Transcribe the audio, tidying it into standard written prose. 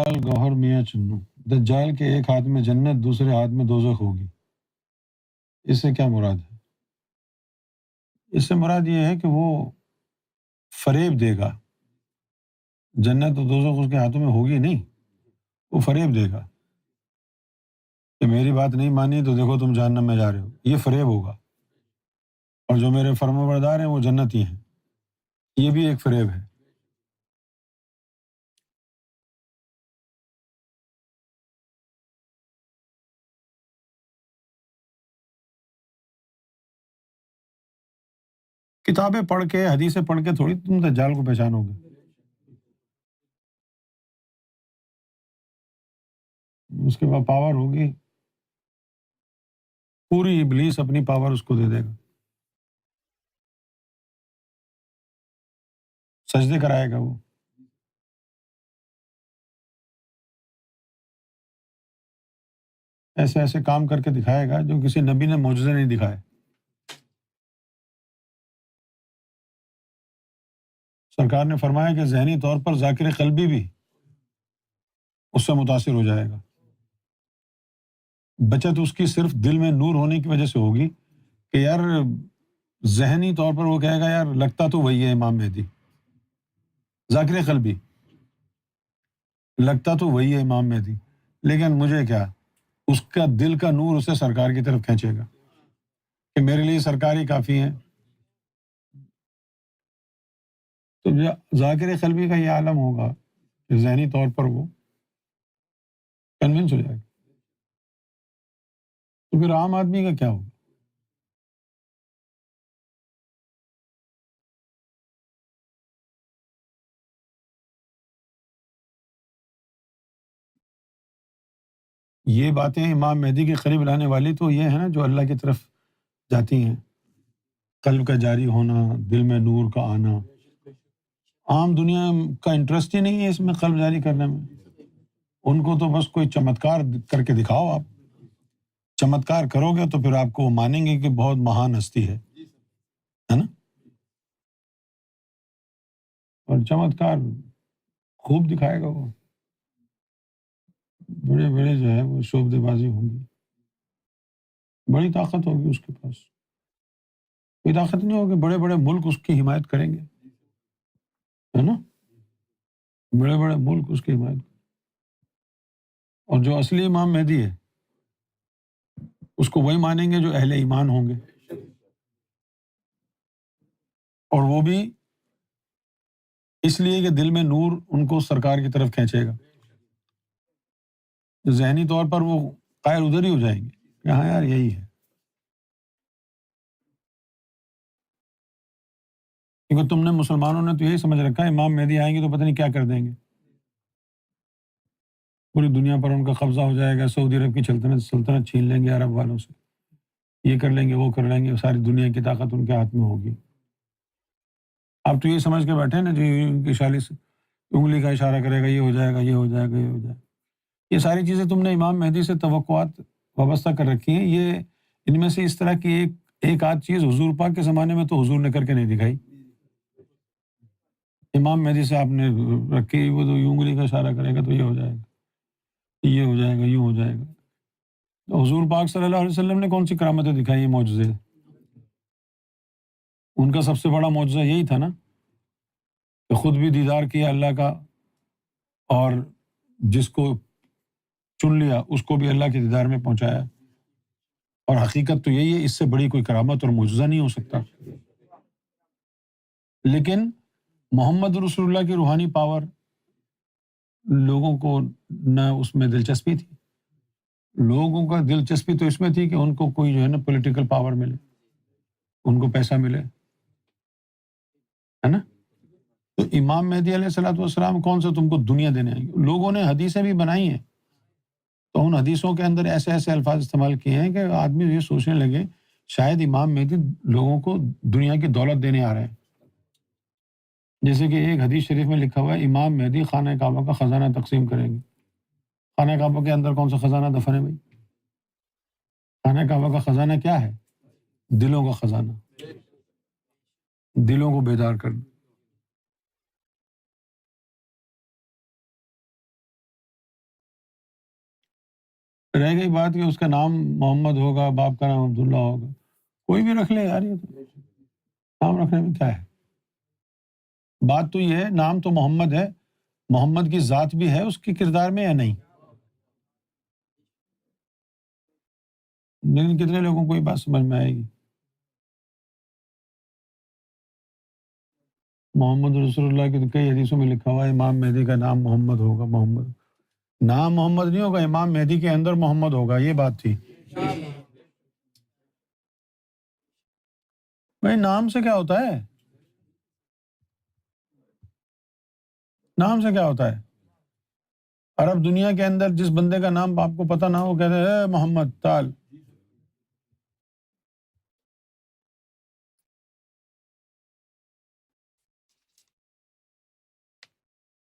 گوہر میاں چنو، دجال کے ایک ہاتھ میں جنت دوسرے ہاتھ میں دوزخ ہوگی، اس سے کیا مراد ہے؟ اس سے مراد یہ ہے کہ وہ فریب دے گا، جنت و دوزخ اس کے ہاتھوں میں ہوگی نہیں، وہ فریب دے گا کہ میری بات نہیں مانی تو دیکھو تم جہنم میں جا رہے ہو، یہ فریب ہوگا، اور جو میرے فرما بردار ہیں وہ جنتی ہیں، یہ بھی ایک فریب ہے۔ کتابیں پڑھ کے، حدیثیں پڑھ کے تھوڑی تم دجال کو پہچانو گے، اس کے بعد پاور ہوگی، پوری ابلیس اپنی پاور اس کو دے دے گا، سجدے کرائے گا وہ۔ ایسے ایسے کام کر کے دکھائے گا جو کسی نبی نے معجزے نہیں دکھائے۔ سرکار نے فرمایا کہ ذہنی طور پر ذاکر قلبی بھی اس سے متاثر ہو جائے گا، بچت اس کی صرف دل میں نور ہونے کی وجہ سے ہوگی کہ یار ذہنی طور پر وہ کہے گا یار لگتا تو وہی ہے امام مہدی، ذاکر قلبی لگتا تو وہی ہے امام مہدی، لیکن مجھے کیا، اس کا دل کا نور اسے سرکار کی طرف کھینچے گا کہ میرے لیے سرکار ہی کافی ہے۔ تو ذاکر قلبی کا یہ عالم ہوگا کہ ذہنی طور پر وہ کنونس ہو جائے گا، تو پھر عام آدمی کا کیا ہوگا؟ یہ باتیں امام مہدی کے قریب لانے والی تو یہ ہے نا جو اللہ کی طرف جاتی ہیں، قلب کا جاری ہونا، دل میں نور کا آنا۔ عام دنیا کا انٹرسٹ ہی نہیں ہے اس میں قلب جاری کرنے میں، ان کو تو بس کوئی چمتکار کر کے دکھاؤ، آپ چمتکار کرو گے تو پھر آپ کو وہ مانیں گے کہ بہت مہان ہستی ہے نا، اور چمتکار خوب دکھائے گا وہ، بڑے بڑے جو ہے وہ شعبدے بازی ہوں گی، بڑی طاقت ہوگی اس کے پاس، کوئی طاقت نہیں ہوگی، بڑے بڑے ملک اس کی حمایت کریں گے، ہے نا، بڑے بڑے ملک اس کی حمایت، اور جو اصلی امام مہدی ہے اس کو وہی مانیں گے جو اہل ایمان ہوں گے، اور وہ بھی اس لیے کہ دل میں نور ان کو سرکار کی طرف کھینچے گا، ذہنی طور پر وہ قائل ادھر ہی ہو جائیں گے کہ ہاں یار یہی ہے، کیونکہ تم نے مسلمانوں نے تو یہی سمجھ رکھا ہے امام مہدی آئیں گے تو پتہ نہیں کیا کر دیں گے، پوری دنیا پر ان کا قبضہ ہو جائے گا، سعودی عرب کی سلطنت چھین لیں گے عرب والوں سے، یہ کر لیں گے وہ کر لیں گے، ساری دنیا کی طاقت ان کے ہاتھ میں ہوگی۔ آپ تو یہ سمجھ کے بیٹھے نا جی ان کی شالی سے انگلی کا اشارہ کرے گا، یہ ہو جائے گا، یہ ہو جائے گا، یہ ہو جائے گا، یہ ساری چیزیں تم نے امام مہدی سے توقعات وابستہ کر رکھی ہیں، یہ ان میں سے اس طرح کی ایک آدھ چیز حضور پاک کے زمانے میں تو حضور نے کر کے نہیں دکھائی، امام مہدی سے آپ نے رکھی، وہ تو یوں انگلی کا اشارہ کرے گا تو یہ ہو جائے گا، یہ ہو جائے گا، یوں ہو جائے گا، تو حضور پاک صلی اللہ علیہ وسلم نے کون سی کرامتیں دکھائی ہیں معجزے؟ ان کا سب سے بڑا معجزہ یہی تھا نا کہ خود بھی دیدار کیا اللہ کا، اور جس کو چن لیا اس کو بھی اللہ کے دیدار میں پہنچایا، اور حقیقت تو یہی ہے، اس سے بڑی کوئی کرامت اور معجزہ نہیں ہو سکتا، لیکن محمد رسول اللہ کی روحانی پاور لوگوں کو نہ اس میں دلچسپی تھی، لوگوں کا دلچسپی تو اس میں تھی کہ ان کو کوئی جو ہے نا پولیٹیکل پاور ملے، ان کو پیسہ ملے، ہے نا، تو امام مہدی علیہ الصلوۃ والسلام کون سا تم کو دنیا دینے آئیں گے؟ لوگوں نے حدیثیں بھی بنائی ہیں، تو ان حدیثوں کے اندر ایسے ایسے الفاظ استعمال کیے ہیں کہ آدمی یہ سوچنے لگے شاید امام مہدی لوگوں کو دنیا کی دولت دینے آ رہے ہیں، جیسے کہ ایک حدیث شریف میں لکھا ہوا ہے امام مہدی خانہ کعبہ کا خزانہ تقسیم کریں گے۔ خانہ کعبہ کے اندر کون سا خزانہ دفن ہے بھائی؟ خانہ کعبہ کا خزانہ کیا ہے؟ دلوں کا خزانہ، دلوں کو بیدار کرنا۔ رہ گئی بات کہ اس کا نام محمد ہوگا، باپ کا نام عبداللہ ہوگا، کوئی بھی رکھ لے یار، یہ تو نام رکھنے میں کیا ہے؟ بات تو یہ ہے نام تو محمد ہے، محمد کی ذات بھی ہے اس کے کردار میں یا نہیں؟ لیکن کتنے لوگوں کو یہ بات سمجھ میں آئے گی؟ محمد رسول اللہ کی کئی حدیثوں میں لکھا ہوا ہے امام مہدی کا نام محمد ہوگا، محمد نام محمد نہیں ہوگا، امام مہدی کے اندر محمد ہوگا، یہ بات تھی۔ بھائی نام سے کیا ہوتا ہے؟ نام سے کیا ہوتا ہے؟ عرب دنیا کے اندر جس بندے کا نام آپ کو پتہ نہ ہو، کہتے ہیں اے محمد تعال،